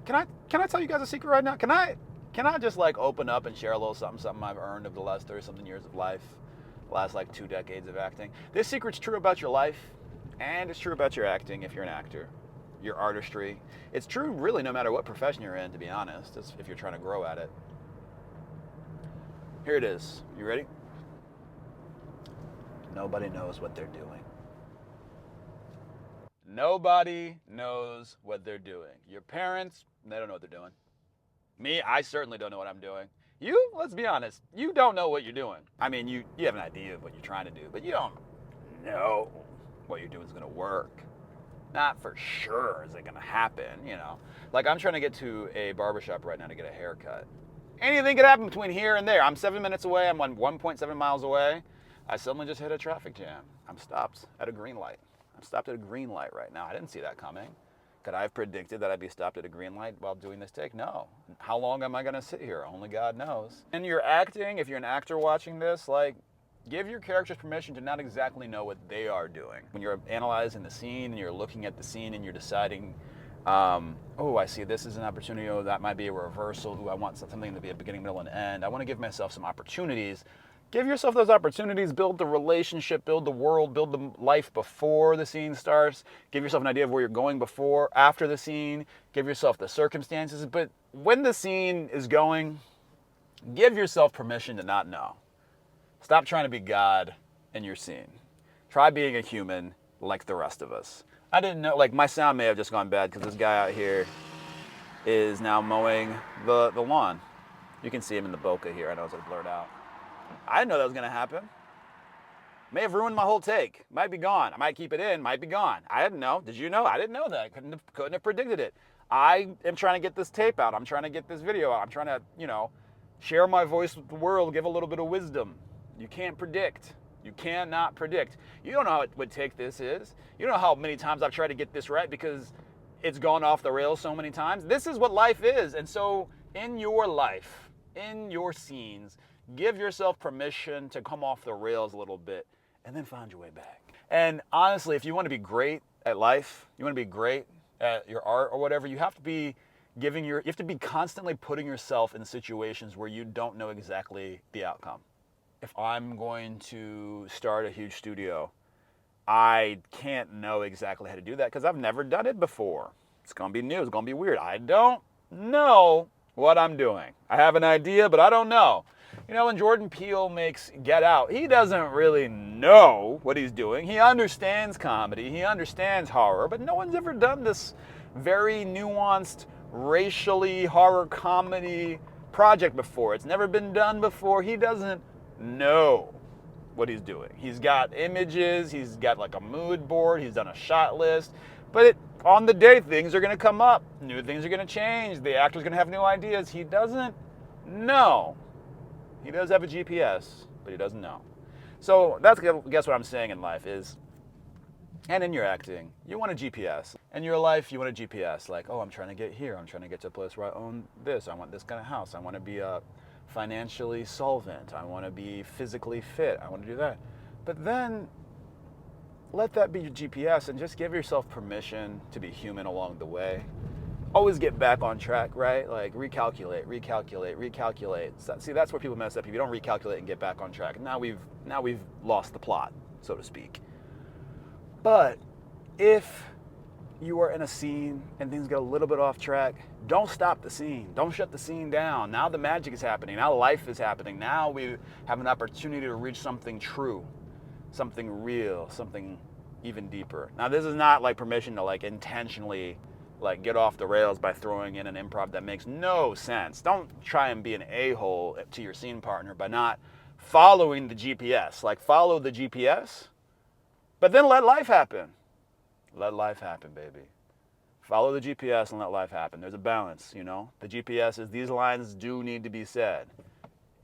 Can I tell you guys a secret right now? Can I just like open up and share a little something I've earned over the last 30 something years of life, the last like 2 decades of acting. This secret's true about your life, and it's true about your acting if you're an actor, your artistry. It's true really no matter what profession you're in, to be honest. It's if you're trying to grow at it. Here it is. You ready? Nobody knows what they're doing. Nobody knows what they're doing. Your parents, they don't know what they're doing. Me, I certainly don't know what I'm doing. You, let's be honest, you don't know what you're doing. I mean, you have an idea of what you're trying to do, but you don't know what you're doing is going to work. Not for sure is it going to happen, you know. Like I'm trying to get to a barbershop right now to get a haircut. Anything could happen between here and there. I'm 7 minutes away. I'm 1.7 miles away. I suddenly just hit a traffic jam. I'm stopped at a green light. I'm stopped at a green light right now. I didn't see that coming. Could I have predicted that I'd be stopped at a green light while doing this take? No. How long am I going to sit here? Only God knows. And you're acting, if you're an actor watching this, like, give your characters permission to not exactly know what they are doing. When you're analyzing the scene and you're looking at the scene and you're deciding, oh, I see this is an opportunity, oh, that might be a reversal, oh, I want something to be a beginning, middle, and end. I want to give myself some opportunities. Give yourself those opportunities, build the relationship, build the world, build the life before the scene starts. Give yourself an idea of where you're going before, after the scene. Give yourself the circumstances. But when the scene is going, give yourself permission to not know. Stop trying to be God in your scene. Try being a human like the rest of us. I didn't know, like my sound may have just gone bad because this guy out here is now mowing the lawn. You can see him in the bokeh here. I know it's blurred out. I didn't know that was going to happen. May have ruined my whole take. Might be gone. I might keep it in. Might be gone. I didn't know. Did you know? I didn't know that. Couldn't have predicted it. I am trying to get this tape out. I'm trying to get this video out. I'm trying to, share my voice with the world, give a little bit of wisdom. You can't predict. You cannot predict. You don't know what take this is. You don't know how many times I've tried to get this right because it's gone off the rails so many times. This is what life is. And so in your life, in your scenes, give yourself permission to come off the rails a little bit and then find your way back. And honestly, if you want to be great at life, you want to be great at your art or whatever, you have to be you have to be constantly putting yourself in situations where you don't know exactly the outcome. If I'm going to start a huge studio, I can't know exactly how to do that because I've never done it before. It's going to be new. It's going to be weird. I don't know what I'm doing. I have an idea, but I don't know. When Jordan Peele makes Get Out, he doesn't really know what he's doing. He understands comedy, he understands horror, but no one's ever done this very nuanced, racially horror comedy project before. It's never been done before. He doesn't know what he's doing. He's got images, he's got like a mood board, he's done a shot list, but on the day, things are going to come up, new things are going to change, the actor's going to have new ideas. He doesn't know. He does have a GPS, but he doesn't know. So that's, guess what I'm saying in life is, and in your acting, you want a GPS. In your life, you want a GPS. Like, oh, I'm trying to get here. I'm trying to get to a place where I own this. I want this kind of house. I want to be financially solvent. I want to be physically fit. I want to do that. But then let that be your GPS and just give yourself permission to be human along the way. Always get back on track, right? Like recalculate. See, that's where people mess up. If you don't recalculate and get back on track, now we've lost the plot, so to speak. But if you are in a scene and things get a little bit off track, don't stop the scene. Don't shut the scene down. Now the magic is happening. Now life is happening. Now we have an opportunity to reach something true, something real, something even deeper. Now this is not like permission to like intentionally get off the rails by throwing in an improv that makes no sense. Don't try and be an a-hole to your scene partner by not following the GPS. Like follow the GPS, but then let life happen. Let life happen, baby. Follow the GPS and let life happen. There's a balance, The GPS is these lines do need to be said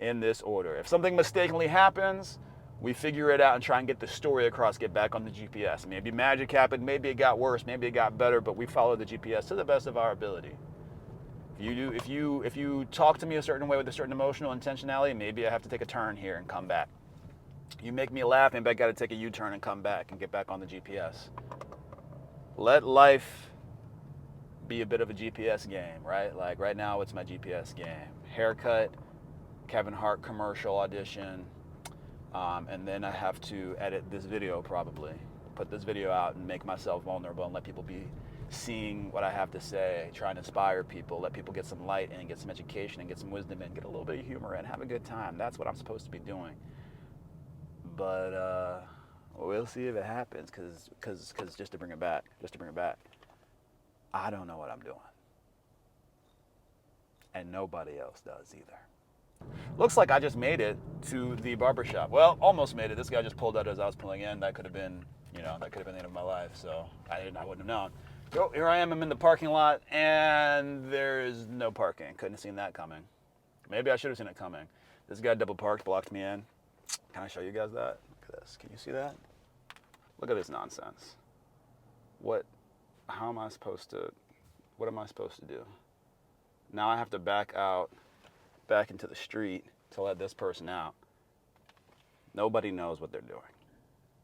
in this order. If something mistakenly happens, we figure it out and try and get the story across, get back on the GPS. Maybe magic happened, maybe it got worse, maybe it got better, but we follow the GPS to the best of our ability. If you talk to me a certain way with a certain emotional intentionality, maybe I have to take a turn here and come back. You make me laugh, maybe I got to take a U-turn and come back and get back on the GPS. Let life be a bit of a GPS game, right? Like right now, it's my GPS game. Haircut, Kevin Hart commercial audition, and then I have to edit this video probably. Put this video out and make myself vulnerable and let people be seeing what I have to say, trying to inspire people, let people get some light in, get some education and get some wisdom in, get a little bit of humor in, have a good time. That's what I'm supposed to be doing. But we'll see if it happens, cause just to bring it back, I don't know what I'm doing. And nobody else does either. Looks like I just made it to the barbershop. Well, almost made it. This guy just pulled out as I was pulling in. That could have been, that could have been the end of my life. So I wouldn't have known. So here I am. I'm in the parking lot, and there's no parking. Couldn't have seen that coming. Maybe I should have seen it coming. This guy double parked, blocked me in. Can I show you guys that? Look at this. Can you see that? Look at this nonsense. What am I supposed to do? Now I have to back into the street to let this person out. Nobody knows what they're doing.